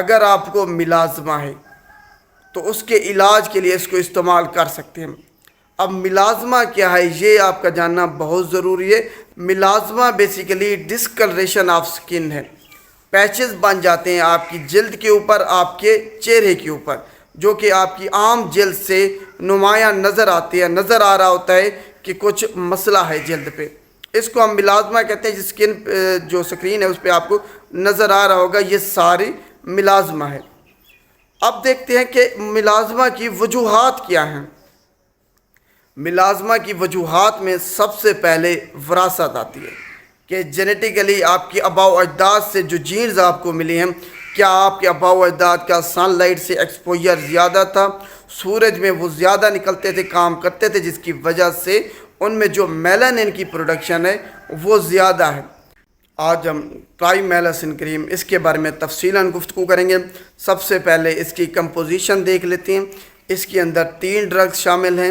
اگر آپ کو ملازمہ ہے تو اس کے علاج کے لیے اس کو استعمال کر سکتے ہیں۔ اب ملازمہ کیا ہے یہ آپ کا جاننا بہت ضروری ہے۔ ملازمہ بیسیکلی ڈسکلریشن آف سکن ہے، پیچز بن جاتے ہیں آپ کی جلد کے اوپر، آپ کے چہرے کے اوپر، جو کہ آپ کی عام جلد سے نمایاں نظر آتی ہے، نظر آ رہا ہوتا ہے کہ کچھ مسئلہ ہے جلد پہ، اس کو ہم ملازمہ کہتے ہیں۔ جس سکن جو سکرین ہے اس پہ آپ کو نظر آ رہا ہوگا، یہ ساری ملازمہ ہے۔ اب دیکھتے ہیں کہ ملازمہ کی وجوہات کیا ہیں۔ ملازمہ کی وجوہات میں سب سے پہلے وراثت آتی ہے کہ جینیٹیکلی آپ کی آباء و اجداد سے جو جینز آپ کو ملی ہیں، کیا آپ کے آباء و اجداد کا سن لائٹ سے ایکسپوجر زیادہ تھا، سورج میں وہ زیادہ نکلتے تھے، کام کرتے تھے، جس کی وجہ سے ان میں جو میلانن کی پروڈکشن ہے وہ زیادہ ہے۔ آج ہم ٹرائی میلاسن کریم اس کے بارے میں تفصیلاً گفتگو کریں گے۔ سب سے پہلے اس کی کمپوزیشن دیکھ لیتے ہیں۔ اس کے اندر 3 ڈرگز شامل ہیں۔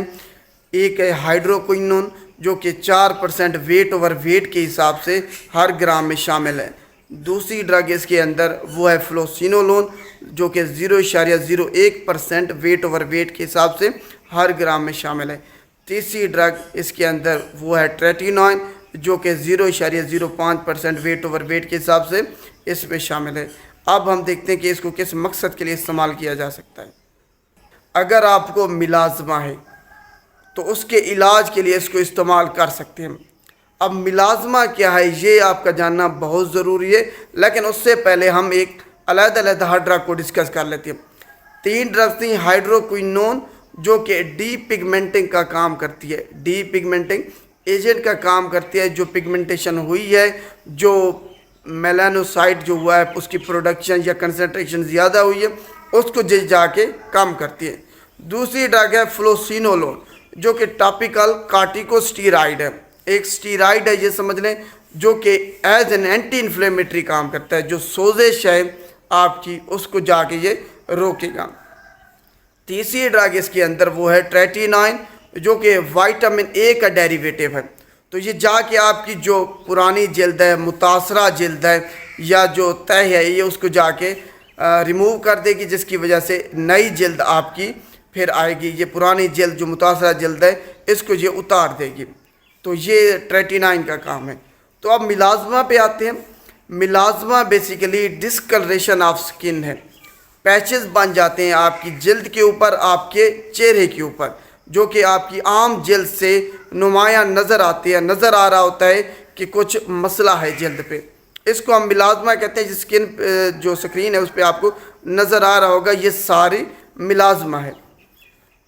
ایک ہے ہائیڈروکوئنون، جو کہ 4% ویٹ اوور ویٹ کے حساب سے ہر گرام میں شامل ہے۔ دوسری ڈرگ اس کے اندر وہ ہے فلوسینولون، جو کہ 0.01% ویٹ اوور ویٹ کے حساب سے ہر گرام میں شامل ہے۔ تیسری ڈرگ اس کے اندر وہ ہے ٹریٹینوئن، جو کہ 0.05% ویٹ اوور ویٹ کے حساب سے اس میں شامل ہے۔ اب ہم دیکھتے ہیں کہ اس کو کس مقصد کے لیے استعمال کیا جا سکتا ہے۔ اگر آپ کو ملازمہ ہے تو اس کے علاج کے لیے اس کو استعمال کر سکتے ہیں۔ اب ملازمہ کیا ہے یہ آپ کا جاننا بہت ضروری ہے، لیکن اس سے پہلے ہم ایک علیحدہ ہر ڈرگ کو ڈسکس کر لیتے ہیں۔ 3 ڈرگز تھیں۔ ہائیڈروکوئنون، جو کہ ڈی پگمنٹنگ کا کام کرتی ہے، ڈی پگمنٹنگ ایجنٹ کا کام کرتی ہے۔ جو پگمنٹیشن ہوئی ہے، جو میلانوسائٹ جو ہوا ہے اس کی پروڈکشن یا کنسنٹریشن زیادہ ہوئی ہے، اس کو جا کے کم کرتی ہے۔ دوسری ڈرگ ہے فلوسینولون، جو کہ ٹاپیکل کارٹیکوسٹیرائڈ ہے، ایک سٹیرائڈ ہے یہ سمجھ لیں، جو کہ ایز این اینٹی انفلیمیٹری کام کرتا ہے۔ جو سوزش ہے آپ کی اس کو جا کے یہ روکے گا۔ تیسری ڈرگ اس کے اندر وہ ہے ٹریٹینوئن، جو کہ وائٹامن اے کا ڈیریویٹو ہے۔ تو یہ جا کے آپ کی جو پرانی جلد ہے، متاثرہ جلد ہے یا جو تہ ہے، یہ اس کو جا کے ریموو کر دے گی، جس کی وجہ سے نئی جلد آپ کی پھر آئے گی۔ یہ پرانی جلد جو متاثرہ جلد ہے اس کو یہ اتار دے گی۔ تو یہ ٹریٹینوئن کا کام ہے۔ تو اب ملازمہ پہ آتے ہیں۔ ملازمہ بیسیکلی ڈسکلریشن آف سکن ہے، پیچز بن جاتے ہیں آپ کی جلد کے اوپر، آپ کے چہرے کے اوپر، جو کہ آپ کی عام جلد سے نمایاں نظر آتی ہے، نظر آ رہا ہوتا ہے کہ کچھ مسئلہ ہے جلد پہ، اس کو ہم ملازمہ کہتے ہیں۔ جس سکن جو سکرین ہے اس پہ آپ کو نظر آ رہا ہوگا، یہ ساری ملازمہ ہے۔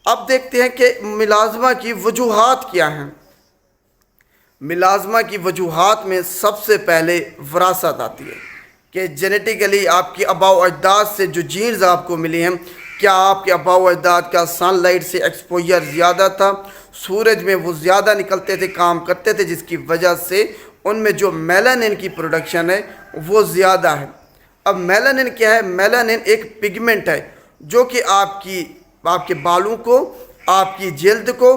اب دیکھتے ہیں کہ ملازمہ کی وجوہات کیا ہیں۔ ملازمہ کی وجوہات میں سب سے پہلے وراثت آتی ہے کہ جینیٹیکلی آپ کی آباء و اجداد سے جو جینز آپ کو ملی ہیں، کیا آپ کے آباء و اجداد کا سن لائٹ سے ایکسپوجر زیادہ تھا، سورج میں وہ زیادہ نکلتے تھے، کام کرتے تھے، جس کی وجہ سے ان میں جو میلانن کی پروڈکشن ہے وہ زیادہ ہے۔ اب میلانن کیا ہے؟ میلانن ایک پگمنٹ ہے جو کہ آپ کے بالوں کو، آپ کی جلد کو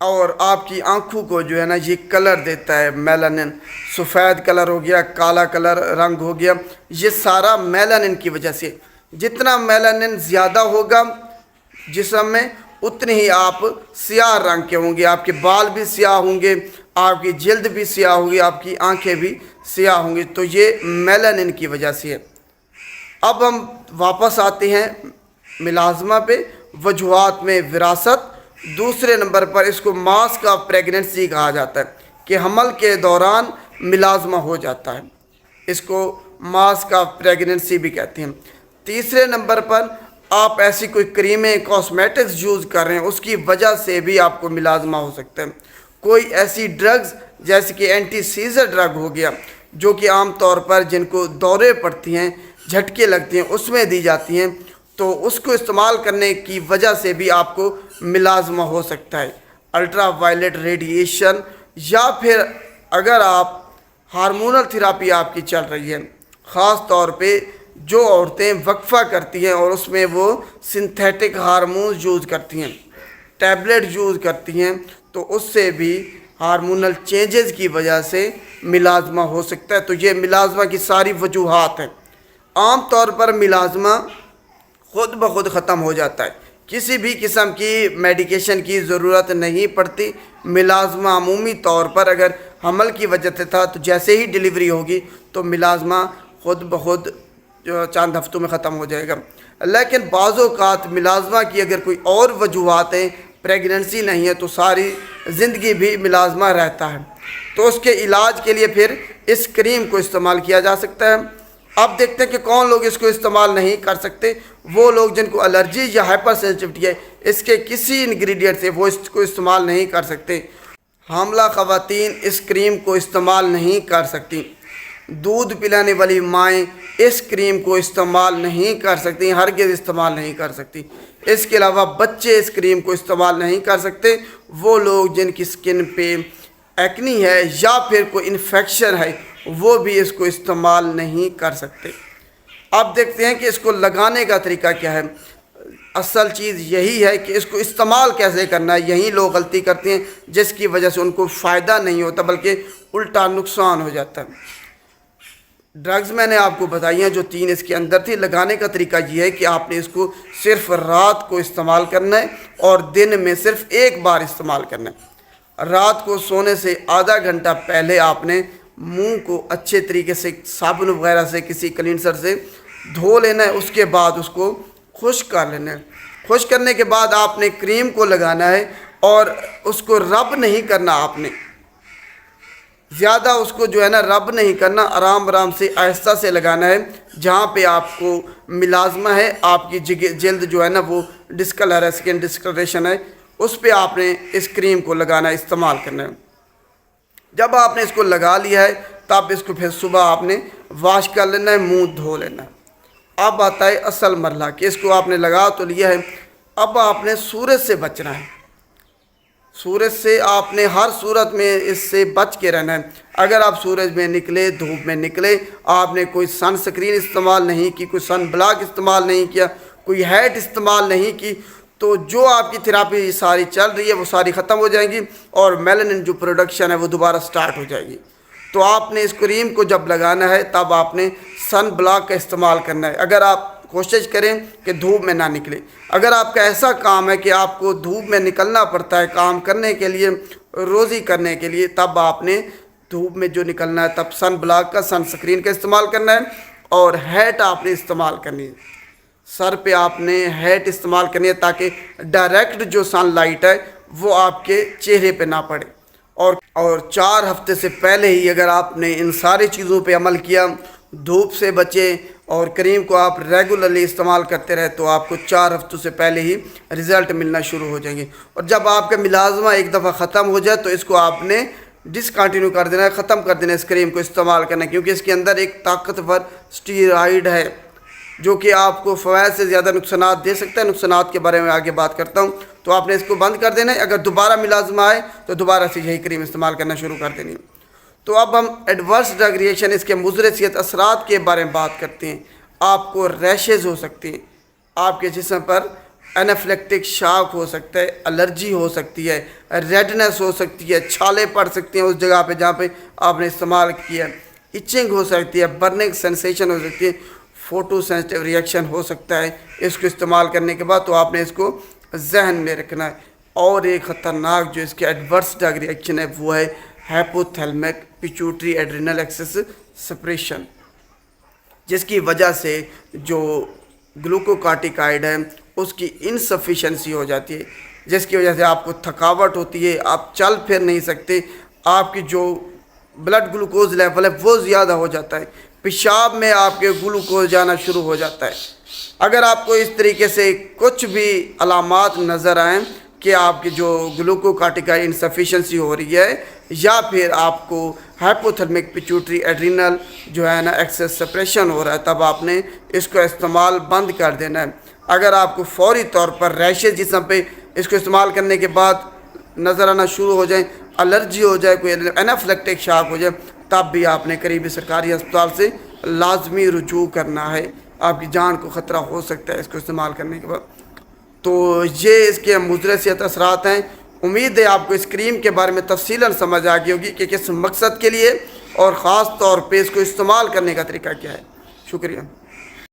اور آپ کی آنکھوں کو جو ہے نا یہ کلر دیتا ہے۔ میلانن سفید کلر ہو گیا، کالا کلر رنگ ہو گیا، یہ سارا میلانن کی وجہ سے۔ جتنا میلانن زیادہ ہوگا جسم میں، اتنے ہی آپ سیاہ رنگ کے ہوں گے، آپ کے بال بھی سیاہ ہوں گے، آپ کی جلد بھی سیاہ ہوگی، آپ کی آنکھیں بھی سیاہ ہوں گی۔ تو یہ میلانن کی وجہ سے ہے۔ اب ہم واپس آتے ہیں ملازمہ پہ۔ وجوہات میں وراثت، دوسرے نمبر پر اس کو ماسک آف پریگننسی کہا جاتا ہے کہ حمل کے دوران ملازمہ ہو جاتا ہے، اس کو ماسک آف پریگننسی بھی کہتے ہیں۔ تیسرے نمبر پر آپ ایسی کوئی کریمیں، کاسمیٹکس یوز کر رہے ہیں، اس کی وجہ سے بھی آپ کو ملازمہ ہو سکتا ہے۔ کوئی ایسی ڈرگز جیسے کہ اینٹی سیزر ڈرگ ہو گیا، جو کہ عام طور پر جن کو دورے پڑتی ہیں، جھٹکے لگتے ہیں، اس میں دی جاتی ہیں، تو اس کو استعمال کرنے کی وجہ سے بھی آپ کو ملازمہ ہو سکتا ہے۔ الٹرا وائلٹ ریڈیشن، یا پھر اگر آپ ہارمونل تھراپی آپ کی چل رہی ہے، خاص طور پہ جو عورتیں وقفہ کرتی ہیں اور اس میں وہ سنتھیٹک ہارمونز یوز کرتی ہیں، ٹیبلٹ یوز کرتی ہیں، تو اس سے بھی ہارمونل چینجز کی وجہ سے ملازمہ ہو سکتا ہے۔ تو یہ ملازمہ کی ساری وجوہات ہیں۔ عام طور پر ملازمہ خود بخود ختم ہو جاتا ہے، کسی بھی قسم کی میڈیکیشن کی ضرورت نہیں پڑتی۔ ملازمہ عمومی طور پر اگر حمل کی وجہ سے تھا تو جیسے ہی ڈیلیوری ہوگی تو ملازمہ خود بخود چند ہفتوں میں ختم ہو جائے گا۔ لیکن بعض اوقات ملازمہ کی اگر کوئی اور وجوہات ہیں، پریگننسی نہیں ہے، تو ساری زندگی بھی ملازمہ رہتا ہے، تو اس کے علاج کے لیے پھر اس کریم کو استعمال کیا جا سکتا ہے۔ اب دیکھتے ہیں کہ کون لوگ اس کو استعمال نہیں کر سکتے۔ وہ لوگ جن کو الرجی یا ہائپر سینسٹیوٹی ہے، اس کے کسی انگریڈینٹ سے وہ اس کو استعمال نہیں کر سکتے۔ حاملہ خواتین اس کریم کو استعمال نہیں کر سکتی۔ دودھ پلانے والی مائیں اس کریم کو استعمال نہیں کر سکتی، ہرگز استعمال نہیں کر سکتی۔ اس کے علاوہ بچے اس کریم کو استعمال نہیں کر سکتے۔ وہ لوگ جن کی سکن پہ ایکنی ہے یا پھر کوئی انفیکشن ہے، وہ بھی اس کو استعمال نہیں کر سکتے۔ اب دیکھتے ہیں کہ اس کو لگانے کا طریقہ کیا ہے۔ اصل چیز یہی ہے کہ اس کو استعمال کیسے کرنا ہے، یہی لوگ غلطی کرتے ہیں، جس کی وجہ سے ان کو فائدہ نہیں ہوتا بلکہ الٹا نقصان ہو جاتا ہے۔ ڈرگز میں نے آپ کو بتائی ہیں جو 3 اس کے اندر تھی۔ لگانے کا طریقہ یہ ہے کہ آپ نے اس کو صرف رات کو استعمال کرنا ہے اور دن میں صرف ایک بار استعمال کرنا ہے۔ رات کو سونے سے آدھا گھنٹہ پہلے آپ نے منہ کو اچھے طریقے سے صابن وغیرہ سے کسی کلینسر سے دھو لینا ہے، اس کے بعد اس کو خشک کر لینا ہے۔ خشک کرنے کے بعد آپ نے کریم کو لگانا ہے اور اس کو رب نہیں کرنا، آپ نے زیادہ اس کو جو ہے نا رب نہیں کرنا، آرام آرام سے آہستہ سے لگانا ہے۔ جہاں پہ آپ کو ملازمہ ہے، آپ کی جلد جو ہے نا وہ ڈسکلر ہے، سکن ڈسکلریشن ہے، اس پہ آپ نے اس کریم کو لگانا ہے، استعمال کرنا ہے۔ جب آپ نے اس کو لگا لیا ہے تب اس کو پھر صبح آپ نے واش کر لینا ہے، منہ دھو لینا ہے۔ اب آتا ہے اصل مرحلہ کہ اس کو آپ نے لگا تو لیا ہے، اب آپ نے سورج سے بچنا ہے۔ سورج سے آپ نے ہر صورت میں اس سے بچ کے رہنا ہے۔ اگر آپ سورج میں نکلے، دھوپ میں نکلے، آپ نے کوئی سن سکرین استعمال نہیں کی، کوئی سن بلاک استعمال نہیں کیا، کوئی ہیٹ استعمال نہیں کی، تو جو آپ کی تھراپی ساری چل رہی ہے وہ ساری ختم ہو جائیں گی اور میلانن جو پروڈکشن ہے وہ دوبارہ سٹارٹ ہو جائے گی۔ تو آپ نے اس کریم کو جب لگانا ہے تب آپ نے سن بلاک کا استعمال کرنا ہے۔ اگر آپ کوشش کریں کہ دھوپ میں نہ نکلے۔ اگر آپ کا ایسا کام ہے کہ آپ کو دھوپ میں نکلنا پڑتا ہے کام کرنے کے لیے، روزی کرنے کے لیے، تب آپ نے دھوپ میں جو نکلنا ہے تب سن بلاک کا، سن سکرین کا استعمال کرنا ہے اور ہیٹ آپ نے استعمال کرنی ہے۔ سر پہ آپ نے ہیٹ استعمال کرنی ہے تاکہ ڈائریکٹ جو سن لائٹ ہے وہ آپ کے چہرے پہ نہ پڑے۔ اور 4 ہفتے سے پہلے ہی اگر آپ نے ان ساری چیزوں پہ عمل کیا، دھوپ سے بچے اور کریم کو آپ ریگولرلی استعمال کرتے رہے، تو آپ کو 4 ہفتوں سے پہلے ہی رزلٹ ملنا شروع ہو جائیں گے۔ اور جب آپ کا ملازمہ ایک دفعہ ختم ہو جائے تو اس کو آپ نے ڈسکنٹینیو کر دینا ہے، ختم کر دینا ہے اس کریم کو استعمال کرنا ہے، کیونکہ اس کے اندر ایک طاقتور اسٹیرائڈ ہے جو کہ آپ کو فوائد سے زیادہ نقصانات دے سکتا ہے۔ نقصانات کے بارے میں آگے بات کرتا ہوں۔ تو آپ نے اس کو بند کر دینا ہے۔ اگر دوبارہ ملازمہ آئے تو دوبارہ سے یہی کریم استعمال کرنا شروع کر دینی ہے۔ تو اب ہم ایڈورس ڈرگ ریئیکشن، اس کے مضر صحت اثرات کے بارے میں بات کرتے ہیں۔ آپ کو ریشز ہو سکتے ہیں، آپ کے جسم پر انافلیکٹک شاک ہو سکتا ہے، الرجی ہو سکتی ہے، ریڈنس ہو سکتی ہے، چھالے پڑ سکتے ہیں اس جگہ پہ جہاں پہ آپ نے استعمال کیا ہے، ایچنگ ہو سکتی ہے، برننگ سینسیشن ہو سکتی ہے، فوٹو سینسٹیو ریئیکشن ہو سکتا ہے اس کو استعمال کرنے کے بعد۔ تو آپ نے اس کو ذہن میں رکھنا ہے۔ اور ایک خطرناک جو اس کے ایڈورس ڈرگ ریئیکشن ہے وہ ہے ہائپوتھیلمک پیچوٹری ایڈرینل ایکسس سپریشن، جس کی وجہ سے جو گلوکوکارٹیکائڈ ہے اس کی انسفیشنسی ہو جاتی ہے، جس کی وجہ سے آپ کو تھکاوٹ ہوتی ہے، آپ چل پھر نہیں سکتے، آپ کی جو بلڈ گلوکوز لیول ہے وہ زیادہ ہو جاتا ہے، پیشاب میں آپ کے گلوکوز جانا شروع ہو جاتا ہے۔ اگر آپ کو اس طریقے سے کچھ بھی علامات نظر آئیں کہ آپ کی جو گلوکوکارٹیکائڈ انسفیشنسی ہو رہی ہے یا پھر آپ کو ہائپوتھرمک پیچوٹری ایڈرینل جو ہے نا ایکسس سپریشن ہو رہا ہے، تب آپ نے اس کا استعمال بند کر دینا ہے۔ اگر آپ کو فوری طور پر ریشز جسم پہ اس کو استعمال کرنے کے بعد نظر آنا شروع ہو جائیں، الرجی ہو جائے، کوئی انافلیکٹک شاک ہو جائے، تب بھی آپ نے قریبی سرکاری ہسپتال سے لازمی رجوع کرنا ہے۔ آپ کی جان کو خطرہ ہو سکتا ہے اس کو استعمال کرنے کے بعد۔ تو یہ اس کے مضر صحت اثرات ہیں۔ امید ہے آپ کو اس کریم کے بارے میں تفصیلاً سمجھ آ گئی ہوگی کہ کس مقصد کے لیے اور خاص طور پہ اس کو استعمال کرنے کا طریقہ کیا ہے۔ شکریہ۔